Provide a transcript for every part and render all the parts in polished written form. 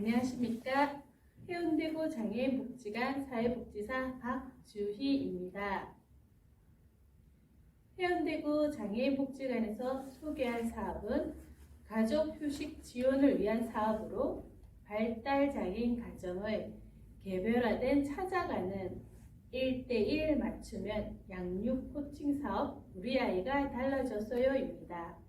안녕하십니까. 해운대구 장애인복지관 사회복지사 박주희입니다. 해운대구 장애인복지관에서 소개할 사업은 가족휴식 지원을 위한 사업으로 발달장애인 가정을 개별화된 찾아가는 1:1 맞춤형 양육 코칭 사업 우리 아이가 달라졌어요입니다.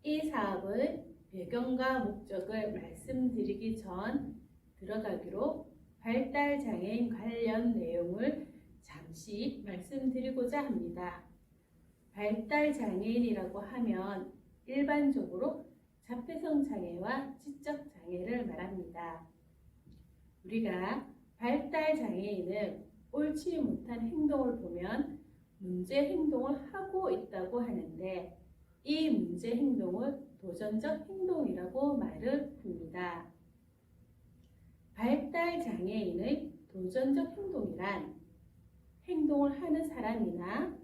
이 사업은 배경과 목적을 말씀드리기 전 들어가기로 발달장애인 관련 내용을 잠시 말씀드리고자 합니다. 발달장애인이라고 하면 일반적으로 자폐성 장애와 지적 장애를 말합니다. 우리가 발달장애인은 옳지 못한 행동을 보면 문제 행동을 하고 있다고 하는데 이 문제 행동을 도전적 행동이라고 말을 합니다. 발달장애인의 도전적 행동이란 행동을 하는 사람이나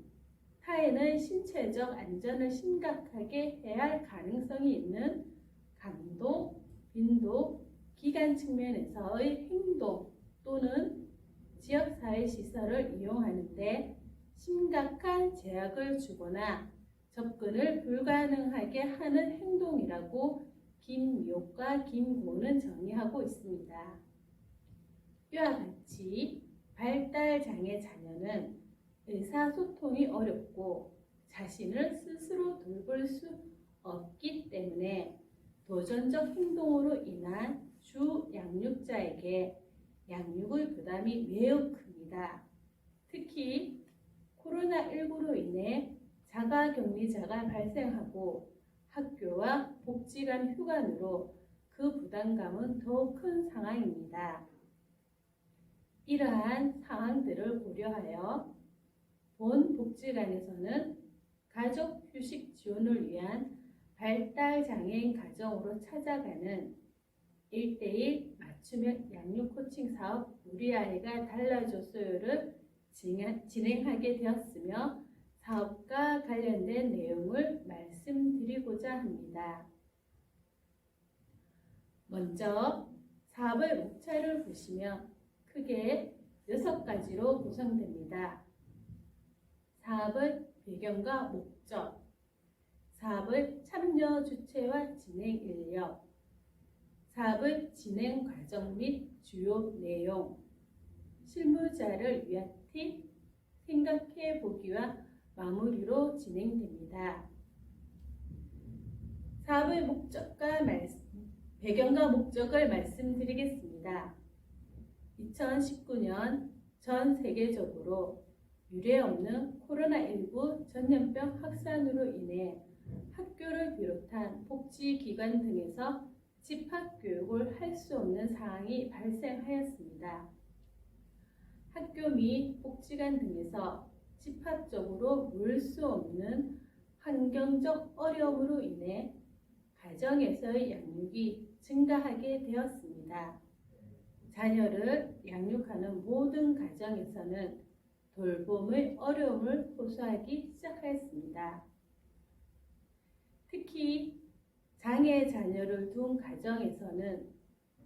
타인의 신체적 안전을 심각하게 해할 가능성이 있는 강도, 빈도, 기간 측면에서의 행동 또는 지역사회시설을 이용하는데 심각한 제약을 주거나 접근을 불가능하게 하는 행동이라고 김미옥과 김고은 정의하고 있습니다. 이와 같이 발달장애 자녀는 의사소통이 어렵고 자신을 스스로 돌볼 수 없기 때문에 도전적 행동으로 인한 주 양육자에게 양육의 부담이 매우 큽니다. 특히 코로나19로 인해 자가격리자가 발생하고 학교와 복지관 휴관으로 그 부담감은 더욱 큰 상황입니다. 이러한 상황들을 고려하여 본 복지관에서는 가족 휴식 지원을 위한 발달장애인 가정으로 찾아가는 1:1 맞춤형 양육 코칭 사업 우리 아이가 달라졌어요를 진행하게 되었으며 사업과 관련된 내용을 말씀드리고자 합니다. 먼저 사업의 목차를 보시면 크게 6가지로 구성됩니다. 사업의 배경과 목적, 사업의 참여 주체와 진행 인력, 사업의 진행 과정 및 주요 내용, 실무자를 위한 팁, 생각해 보기와 마무리로 진행됩니다. 사업의 배경과 목적을 말씀드리겠습니다. 2019년 전 세계적으로 유례없는 코로나19 전염병 확산으로 인해 학교를 비롯한 복지기관 등에서 집합교육을 할 수 없는 상황이 발생하였습니다. 학교 및 복지관 등에서 집합적으로 모일 수 없는 환경적 어려움으로 인해 가정에서의 양육이 증가하게 되었습니다. 자녀를 양육하는 모든 가정에서는 돌봄의 어려움을 호소하기 시작하였습니다. 특히 장애 자녀를 둔 가정에서는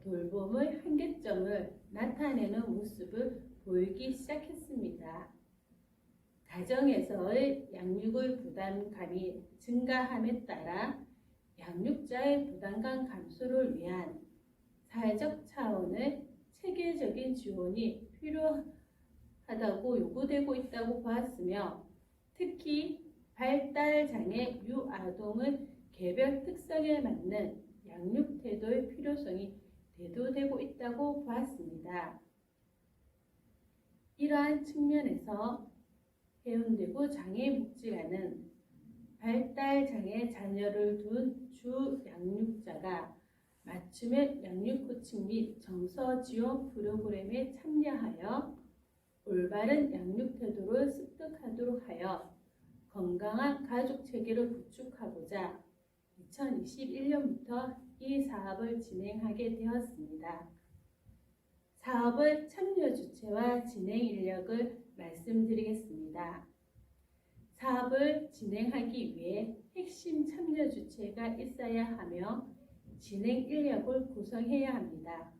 돌봄의 한계점을 나타내는 모습을 보이기 시작했습니다. 가정에서의 양육의 부담감이 증가함에 따라 양육자의 부담감 감소를 위한 사회적 차원의 체계적인 지원이 필요하다고 요구되고 있다고 보았으며 특히 발달장애 유아동의 개별 특성에 맞는 양육 태도의 필요성이 대두되고 있다고 보았습니다. 이러한 측면에서 해운대구 장애인복지관은 발달장애 자녀를 둔 주 양육자가 맞춤형 양육 코칭 및 정서 지원 프로그램에 참여하여 올바른 양육 태도를 습득하도록 하여 건강한 가족 체계를 구축하고자 2021년부터 이 사업을 진행하게 되었습니다. 사업의 참여 주체와 진행 인력을 말씀드리겠습니다. 사업을 진행하기 위해 핵심 참여 주체가 있어야 하며 진행 인력을 구성해야 합니다.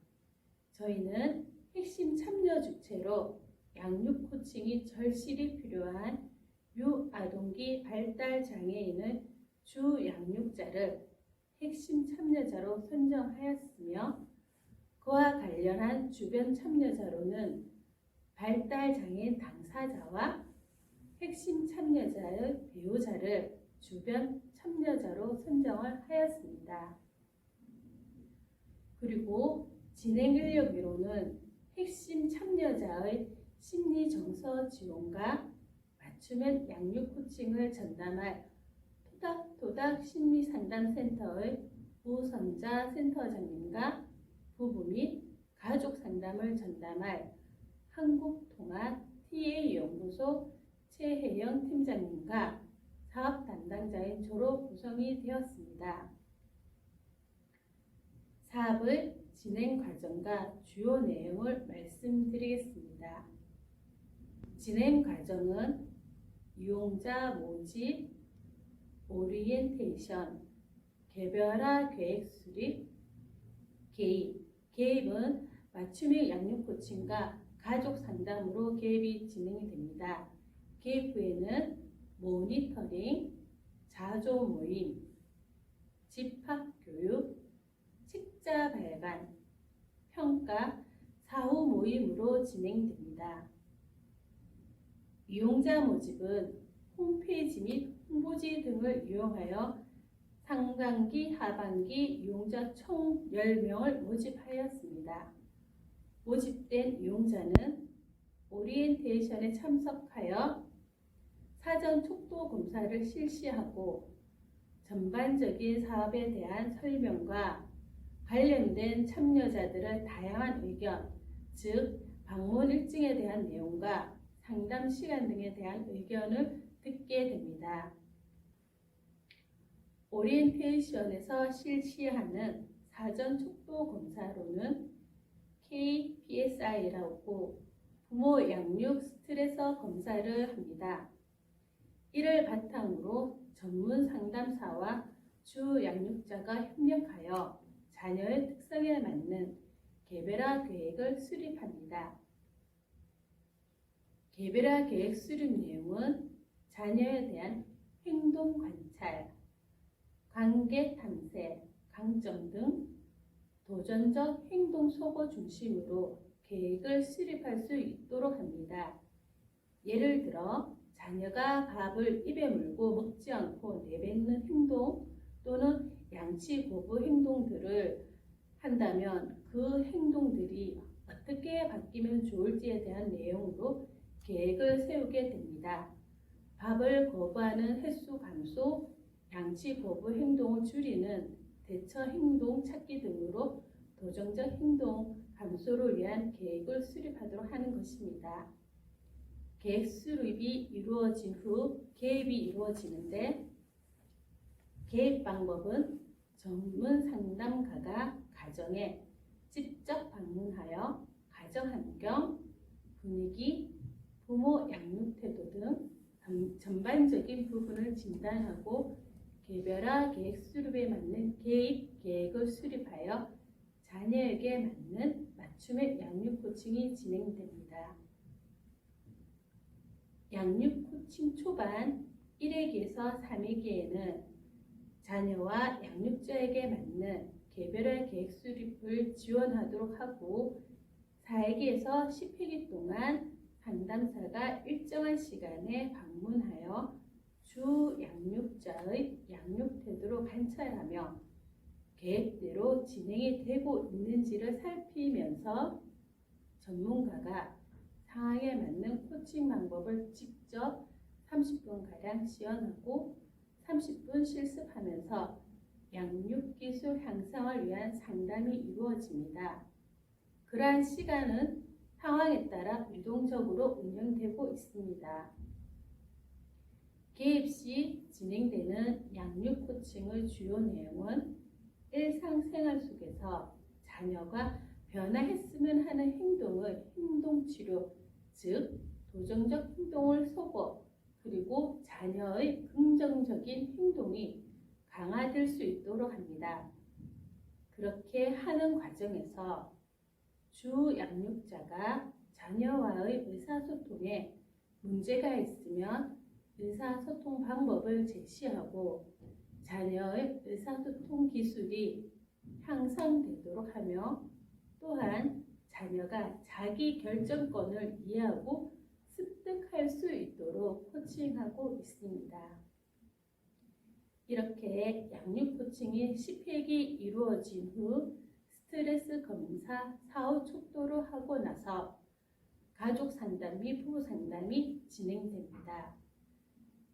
저희는 핵심 참여 주체로 양육 코칭이 절실히 필요한 유아동기 발달 장애인의 주 양육자를 핵심 참여자로 선정하였으며 그와 관련한 주변 참여자로는 발달 장애인 당사자와 핵심 참여자의 배우자를 주변 참여자로 선정을 하였습니다. 그리고 진행 인력위로는 핵심 참여자의 심리 정서 지원과 맞춤형 양육 코칭을 전담할 토닥토닥 심리상담센터의 우선자 센터장님과 부부 및 가족 상담을 전담할 한국통합 TA 연구소 최혜영 팀장님과 사업 담당자인 조로 구성이 되었습니다. 사업의 진행 과정과 주요 내용을 말씀드리겠습니다. 진행 과정은 이용자 모집, 오리엔테이션, 개별화 계획 수립, 개입은 맞춤형 양육 코칭과 가족 상담으로 개입이 진행이 됩니다. 개입 후에는 모니터링, 자조 모임, 집합 교육, 책자 발간, 평가, 사후 모임으로 진행됩니다. 이용자 모집은 홈페이지 및 홍보지 등을 이용하여 상반기, 하반기 이용자 총 10명을 모집하였습니다. 모집된 이용자는 오리엔테이션에 참석하여 사전 촉도 검사를 실시하고 전반적인 사업에 대한 설명과 관련된 참여자들의 다양한 의견, 즉 방문 일정에 대한 내용과 상담 시간 등에 대한 의견을 듣게 됩니다. 오리엔테이션에서 실시하는 사전 촉도 검사로는 KPSI라고 부모 양육 스트레스 검사를 합니다. 이를 바탕으로 전문 상담사와 주 양육자가 협력하여 자녀의 특성에 맞는 개별화 계획을 수립합니다. 개별화 계획 수립 내용은 자녀에 대한 행동 관찰, 관계 탐색, 강점 등 도전적 행동 소거 중심으로 계획을 수립할 수 있도록 합니다. 예를 들어 자녀가 밥을 입에 물고 먹지 않고 내뱉는 행동 또는 양치 거부 행동들을 한다면 그 행동들이 어떻게 바뀌면 좋을지에 대한 내용으로 계획을 세우게 됩니다. 밥을 거부하는 횟수 감소, 양치 거부 행동을 줄이는 대처 행동 찾기 등으로 도전적 행동 감소를 위한 계획을 수립하도록 하는 것입니다. 계획 수립이 이루어진 후 개입이 이루어지는데 개입 방법은 전문 상담가가 가정에 직접 방문하여 가정 환경, 분위기, 부모 양육 태도 등 전반적인 부분을 진단하고 개별화 계획 수립에 맞는 개입 계획을 수립하여 자녀에게 맞는 맞춤의 양육 코칭이 진행됩니다. 양육 코칭 초반 1회기에서 3회기에는 자녀와 양육자에게 맞는 개별화 계획 수립을 지원하도록 하고 4회기에서 10회기 동안 상담사가 일정한 시간에 방문하여 주 양육자의 양육 태도를 관찰하며 계획대로 진행이 되고 있는지를 살피면서 전문가가 상황에 맞는 코칭 방법을 직접 30분가량 시연하고 30분 실습하면서 양육기술 향상을 위한 상담이 이루어집니다. 그러한 시간은 상황에 따라 유동적으로 운영되고 있습니다. 개입 시 진행되는 양육 코칭의 주요 내용은 일상생활 속에서 자녀가 변화했으면 하는 행동의 행동치료, 즉 도전적 행동을 소거, 그리고 자녀의 긍정적인 행동이 강화될 수 있도록 합니다. 그렇게 하는 과정에서 주 양육자가 자녀와의 의사소통에 문제가 있으면 의사소통 방법을 제시하고 자녀의 의사소통 기술이 향상되도록 하며 또한 자녀가 자기 결정권을 이해하고 습득할 수 있도록 코칭하고 있습니다. 이렇게 양육 코칭이 10획이 이루어진 후 스트레스 검사 사후 촉도를 하고 나서 가족 상담 및 부부 상담이 진행됩니다.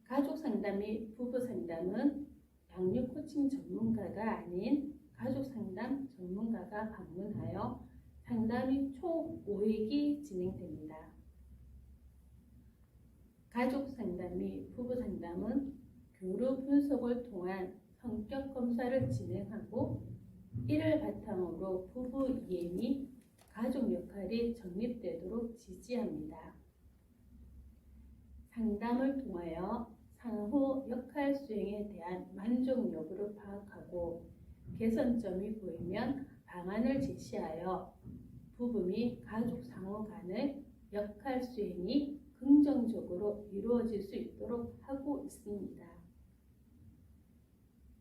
가족 상담 및 부부 상담은 양육 코칭 전문가가 아닌 가족 상담 전문가가 방문하여 상담이 총 5회기 진행됩니다. 가족 상담 및 부부 상담은 교류 분석을 통한 성격 검사를 진행하고 이를 바탕으로 부부 이해 및 가족 역할이 정립되도록 지지합니다. 상담을 통하여 상호 역할 수행에 대한 만족 여부를 파악하고 개선점이 보이면 방안을 제시하여 부부 및 가족 상호 간의 역할 수행이 긍정적으로 이루어질 수 있도록 하고 있습니다.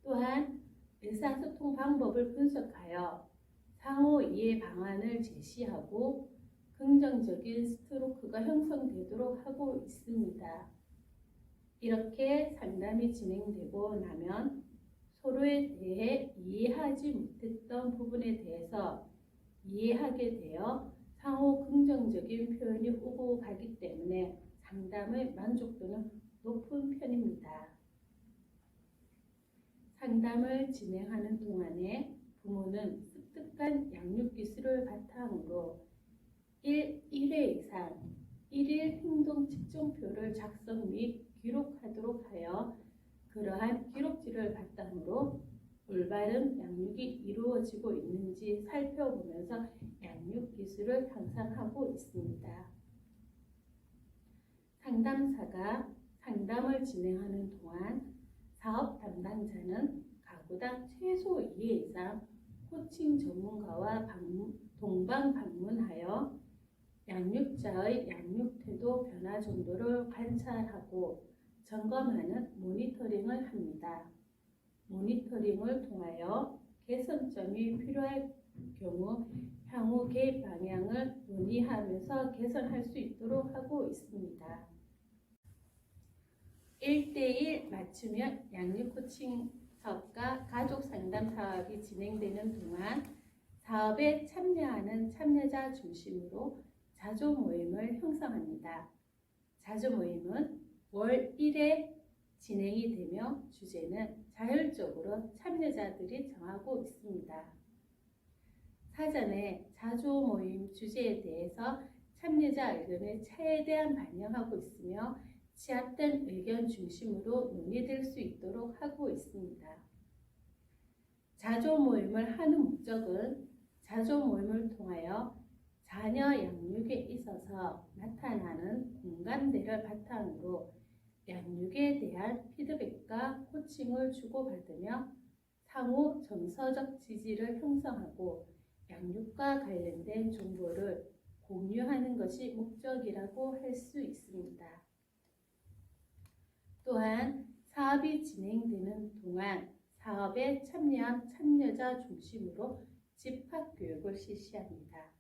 또한 의사소통 방법을 분석하여 상호 이해 방안을 제시하고 긍정적인 스트로크가 형성되도록 하고 있습니다. 이렇게 상담이 진행되고 나면 서로에 대해 이해하지 못했던 부분에 대해서 이해하게 되어 상호 긍정적인 표현이 오고 가기 때문에 상담의 만족도는 높은 편입니다. 상담을 진행하는 동안에 부모는 습득한 양육 기술을 바탕으로 1회 이상 1일 행동 측정표를 작성 및 기록하도록 하여 그러한 기록지를 바탕으로 올바른 양육이 이루어지고 있는지 살펴보면서 양육 기술을 향상하고 있습니다. 상담사가 상담을 진행하는 동안 사업 담당자는 가구당 최소 2회 이상 코칭 전문가와 동반 방문하여 양육자의 양육 태도 변화 정도를 관찰하고 점검하는 모니터링을 합니다. 모니터링을 통하여 개선점이 필요할 경우 향후 개입 방향을 논의하면서 개선할 수 있도록 하고 있습니다. 1대1 맞춤형 양육 코칭 사업과 가족 상담 사업이 진행되는 동안 사업에 참여하는 참여자 중심으로 자조 모임을 형성합니다. 자조 모임은 월 1회 진행이 되며 주제는 자율적으로 참여자들이 정하고 있습니다. 사전에 자조 모임 주제에 대해서 참여자 의견을 최대한 반영하고 있으며 취합된 의견 중심으로 논의될 수 있도록 하고 있습니다. 자조 모임을 하는 목적은 자조 모임을 통하여 자녀 양육에 있어서 나타나는 공감대를 바탕으로 양육에 대한 피드백과 코칭을 주고받으며 상호 정서적 지지를 형성하고 양육과 관련된 정보를 공유하는 것이 목적이라고 할 수 있습니다. 또한 사업이 진행되는 동안 사업에 참여한 참여자 중심으로 집합교육을 실시합니다.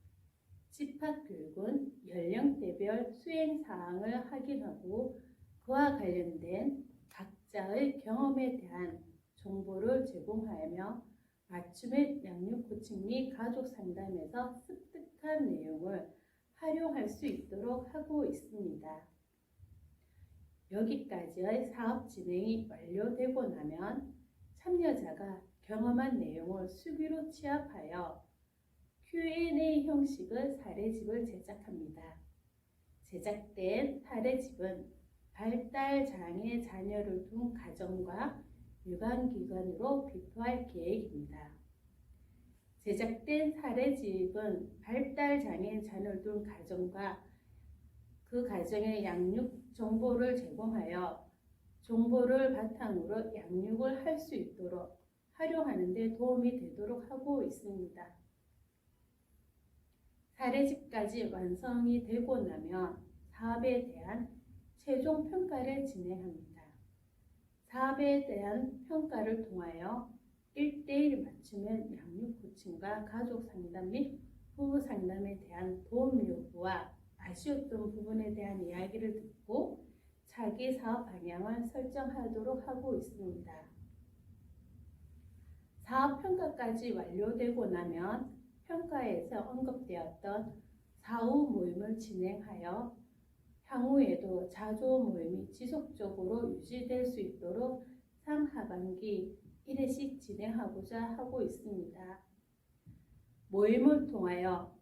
집합교육은 연령대별 수행사항을 확인하고 그와 관련된 각자의 경험에 대한 정보를 제공하며 맞춤의 양육 코칭 및 가족 상담에서 습득한 내용을 활용할 수 있도록 하고 있습니다. 여기까지의 사업 진행이 완료되고 나면 참여자가 경험한 내용을 수기로 취합하여 Q&A 형식의 사례집을 제작합니다. 제작된 사례집은 발달 장애 자녀를 둔 가정과 유관기관으로 배포할 계획입니다. 제작된 사례집은 발달 장애 자녀를 둔 가정과 그 가정의 양육 정보를 제공하여 정보를 바탕으로 양육을 할 수 있도록 활용하는 데 도움이 되도록 하고 있습니다. 사례집까지 완성이 되고 나면 사업에 대한 최종 평가를 진행합니다. 사업에 대한 평가를 통하여 1:1 맞춤형 양육 코칭과 가족 상담 및 부부 상담에 대한 도움 요구와 아쉬웠던 부분에 대한 이야기를 듣고 차기 사업 방향을 설정하도록 하고 있습니다. 사업 평가까지 완료되고 나면 평가에서 언급되었던 사후 모임을 진행하여 향후에도 자조 모임이 지속적으로 유지될 수 있도록 상하반기 1회씩 진행하고자 하고 있습니다. 모임을 통하여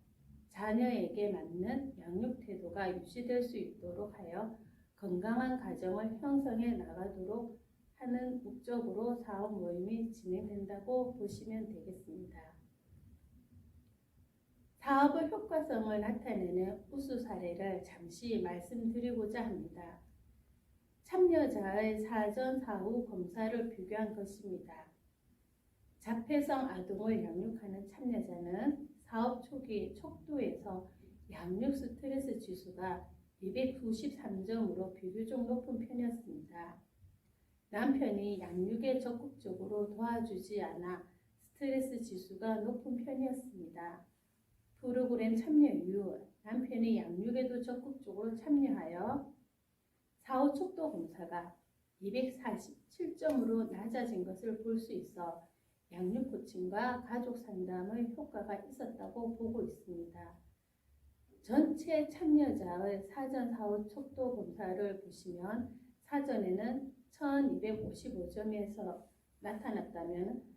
자녀에게 맞는 양육 태도가 유지될 수 있도록 하여 건강한 가정을 형성해 나가도록 하는 목적으로 사업 모임이 진행된다고 보시면 되겠습니다. 사업의 효과성을 나타내는 우수 사례를 잠시 말씀드리고자 합니다. 참여자의 사전 사후 검사를 비교한 것입니다. 자폐성 아동을 양육하는 참여자는 사업 초기 척도에서 양육 스트레스 지수가 293점으로 비교적 높은 편이었습니다. 남편이 양육에 적극적으로 도와주지 않아 스트레스 지수가 높은 편이었습니다. 프로그램 참여 이후 남편이 양육에도 적극적으로 참여하여 사후 척도 검사가 247점으로 낮아진 것을 볼 수 있어 양육 코칭과 가족 상담의 효과가 있었다고 보고 있습니다. 전체 참여자의 사전 사후 척도 검사를 보시면 사전에는 1255점에서 나타났다면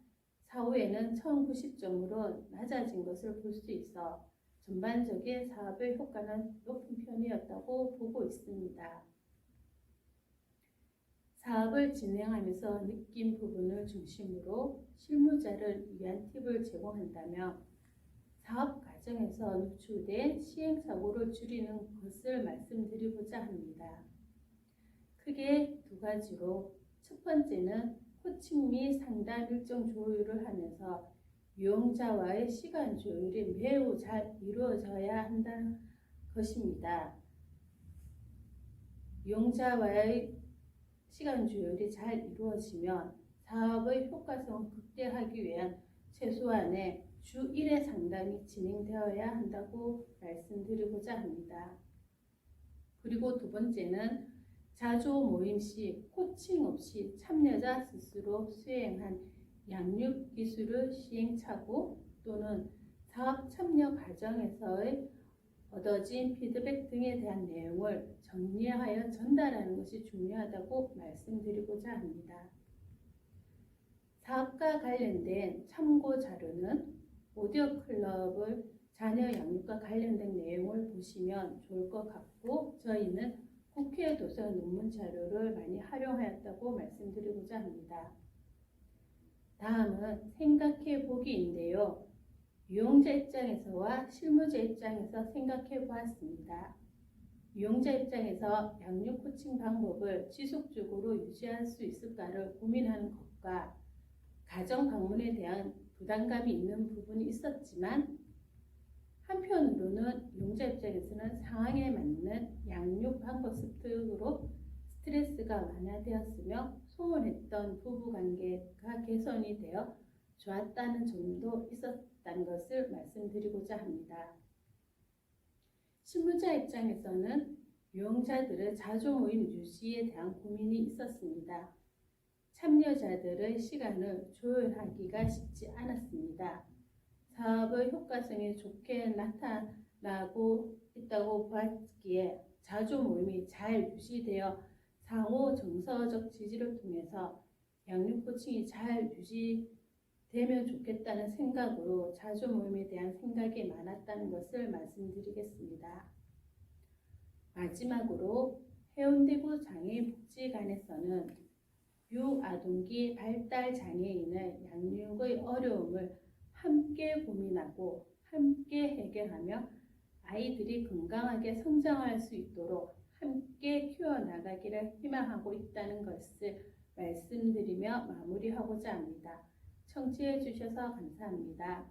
사후에는 1090점으로 낮아진 것을 볼 수 있어 전반적인 사업의 효과는 높은 편이었다고 보고 있습니다. 사업을 진행하면서 느낀 부분을 중심으로 실무자를 위한 팁을 제공한다면 사업 과정에서 노출된 시행착오를 줄이는 것을 말씀드리고자 합니다. 크게 두 가지로 첫 번째는 코칭 및 상담 일정 조율을 하면서 유용자와의 시간 조율이 매우 잘 이루어져야 한다는 것입니다. 유용자와의 시간 조율이 잘 이루어지면 사업의 효과성을 극대화하기 위한 최소한의 주 1회 상담이 진행되어야 한다고 말씀드리고자 합니다. 그리고 두 번째는 자조 모임 시 코칭 없이 참여자 스스로 수행한 양육 기술의 시행착오 또는 사업 참여 과정에서의 얻어진 피드백 등에 대한 내용을 정리하여 전달하는 것이 중요하다고 말씀드리고자 합니다. 사업과 관련된 참고 자료는 오디오 클럽의 자녀 양육과 관련된 내용을 보시면 좋을 것 같고 저희는 국회 도서 논문 자료를 많이 활용하였다고 말씀드리고자 합니다. 다음은 생각해 보기인데요. 유용자 입장에서와 실무자 입장에서 생각해 보았습니다. 유용자 입장에서 양육 코칭 방법을 지속적으로 유지할 수 있을까를 고민하는 것과 가정 방문에 대한 부담감이 있는 부분이 있었지만 한편으로는 유용자 입장에서는 상황에 맞는 양육 방법 습득으로 스트레스가 완화되었으며 소원했던 부부관계가 개선이 되어 좋았다는 점도 있었다는 것을 말씀드리고자 합니다. 실무자 입장에서는 유용자들의 자조 모임 유지에 대한 고민이 있었습니다. 참여자들의 시간을 조율하기가 쉽지 않았습니다. 사업의 효과성이 좋게 나타나고 있다고 보았기에 자조 모임이 잘 유지되어 상호 정서적 지지를 통해서 양육 코칭이 잘 유지되면 좋겠다는 생각으로 자조 모임에 대한 생각이 많았다는 것을 말씀드리겠습니다. 마지막으로 해운대구 장애인복지관에서는 유아동기 발달 장애인의 양육의 어려움을 함께 고민하고 함께 해결하며 아이들이 건강하게 성장할 수 있도록 함께 키워나가기를 희망하고 있다는 것을 말씀드리며 마무리하고자 합니다. 청취해 주셔서 감사합니다.